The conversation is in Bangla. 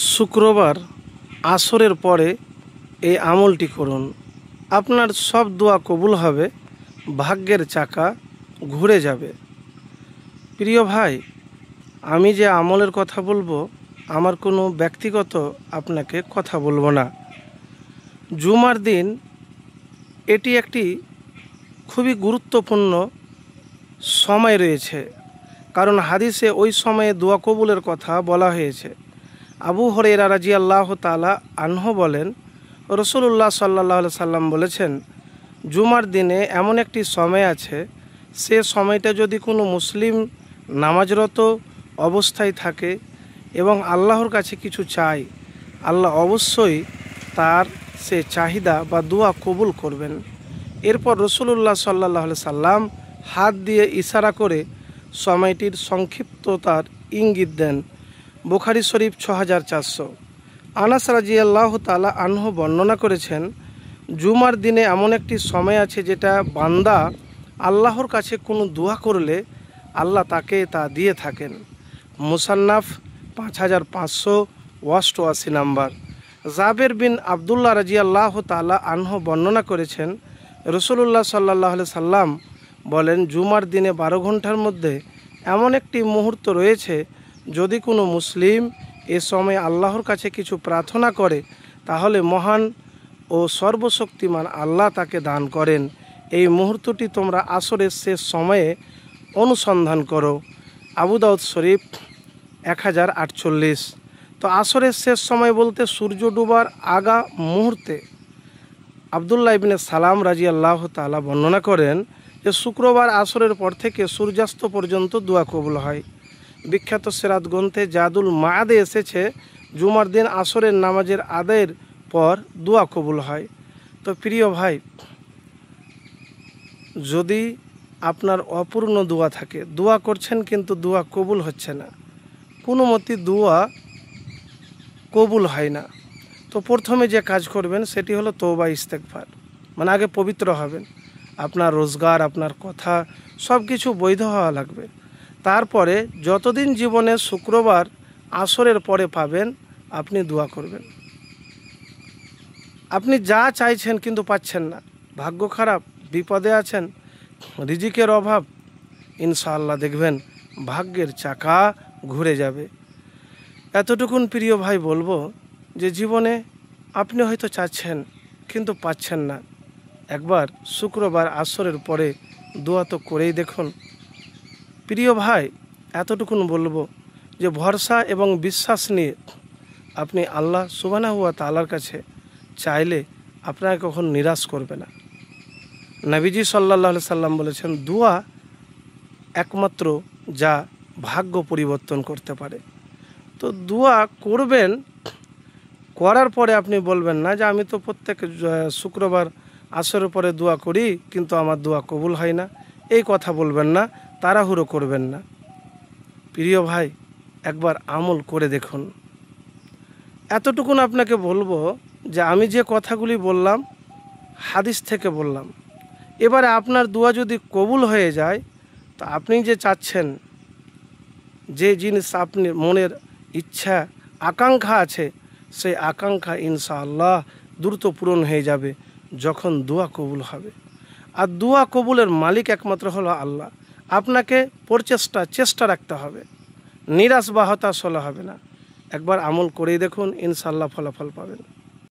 শুক্রবার আসরের পরে এই আমলটি করুন। আপনার সব দোয়া কবুল হবে, ভাগ্যের চাকা ঘুরে যাবে। প্রিয় ভাই, আমি যে আমলের কথা বলবো, আমার কোনো ব্যক্তিগত আপনাকে কথা বলবো না। জুমার দিন এটি একটি খুবই গুরুত্বপূর্ণ সময় রয়েছে, কারণ হাদিসে ওই সময়ে দোয়া কবুলের কথা বলা হয়েছে। আবু হুরায়রা রাদিয়াল্লাহু তাআলা আনহু বলেন, রাসূলুল্লাহ সাল্লাল্লাহু আলাইহি সাল্লাম বলেছেন, জুমার দিনে এমন একটি সময় আছে, সে সময়টা যদি কোনো মুসলিম নামাজরত অবস্থায় থাকে এবং আল্লাহর কাছে কিছু চায়, আল্লাহ অবশ্যই তার সে চাহিদা বা দোয়া কবুল করবেন। এরপর রাসূলুল্লাহ সাল্লাল্লাহু আলাইহি সাল্লাম হাত দিয়ে ইশারা করে সময়টির সংক্ষিপ্ততার ইঙ্গিত দেন। বুখারী শরীফ ৬৪০০। আনাস রাদিয়াল্লাহু তাআলা আনহু বর্ণনা করেছেন, জুমার দিনে এমন একটি সময় আছে যেটা বান্দা আল্লাহর কাছে কোনো দোয়া করলে আল্লাহ তাকে তা দিয়ে থাকেন। মুসান্নাফ ৫৫৮৮ নাম্বার। জাবের বিন আবদুল্লাহ রাদিয়াল্লাহু তাআলা আনহু বর্ণনা করেছেন, রাসূলুল্লাহ সাল্লাল্লাহু আলাইহি সাল্লাম বলেন, জুমার দিনে ১২ ঘন্টার মধ্যে এমন একটি মুহূর্ত রয়েছে, যদি কোনো মুসলিম এ সময় আল্লাহর কাছে কিছু প্রার্থনা করে, তাহলে মহান ও সর্বশক্তিমান আল্লাহ তাকে দান করেন। এই মুহূর্তটি তোমরা আসরের শেষ সময়ে অনুসন্ধান করো। আবু দাউদ শরীফ ১০৪৮। তো আসরের শেষ সময় বলতে সূর্য ডুবার আগা মুহূর্তে। আবদুল্লাহ ইবনে সালাম রাদিয়াল্লাহু তাআলা বর্ণনা করেন যে শুক্রবার আসরের পর থেকে সূর্যাস্ত পর্যন্ত দোয়া কবুল হয়। বিখ্যাত সিরাত গ্রন্থে জাদুল মাআদে এসেছে, জুমার দিন আসরের নামাজের আদায়ের পর দোয়া কবুল হয়। তো প্রিয় ভাই, যদি আপনার অপূর্ণ দোয়া থাকে, দোয়া করছেন কিন্তু দোয়া কবুল হচ্ছে না, কোনো মতে দোয়া কবুল হয় না, তো প্রথমে যে কাজ করবেন সেটি হলো তওবা ইস্তেগফার। মানে আগে পবিত্র হবেন, আপনার রোজগার, আপনার কথা সব কিছু বৈধ হওয়া লাগবে। তারপরে যতদিন জীবনে শুক্রবার আসরের পরে পাবেন, আপনি দোয়া করবেন। আপনি যা চাইছেন কিন্তু পাচ্ছেন না, ভাগ্য খারাপ, বিপদে আছেন, রিজিকের অভাব, ইনশাআল্লাহ দেখবেন ভাগ্যের চাকা ঘুরে যাবে। এতটুকুন প্রিয় ভাই বলবো যে জীবনে আপনি হয়তো চাচ্ছেন কিন্তু পাচ্ছেন না, একবার শুক্রবার আসরের পরে দোয়া তো করেই দেখুন। প্রিয় ভাই, এতটুকুন বলবো যে ভরসা এবং বিশ্বাস নিয়ে আপনি আল্লাহ সুবহানাহু ওয়া তাআলার কাছে চাইলে আপনাকে কখন নিরাশ করবে না। নবীজি সাল্লাল্লাহু আলাইহি সাল্লাম বলেছেন, দোয়া একমাত্র যা ভাগ্য পরিবর্তন করতে পারে। তো দোয়া করবেন, করার পরে আপনি বলবেন না যে আমি তো প্রত্যেক শুক্রবার আসরের পরে দোয়া করি কিন্তু আমার দোয়া কবুল হয় না, এই কথা বলবেন না, তাড়াহুড়ো করবেন না। প্রিয় ভাই, একবার আমল করে দেখুন। এতটুকুন আপনাকে বলবো যে আমি যে কথাগুলি বললাম হাদিস থেকে বললাম। এবারে আপনার দোয়া যদি কবুল হয়ে যায়, তো আপনি যে চাচ্ছেন, যে জিনিস আপনি মনের ইচ্ছা আকাঙ্ক্ষা আছে, সেই আকাঙ্ক্ষা ইনশাআল্লাহ দ্রুত পূরণ হয়ে যাবে যখন দোয়া কবুল হবে। আর দোয়া কবুলের মালিক একমাত্র হলো আল্লাহ। আপনাকে চেষ্টা রাখতে হবে, নিরাশ বা হতাশ হলে হবে না। একবার আমল করেই দেখুন, ইনশাআল্লাহ ফলাফল পাবেন।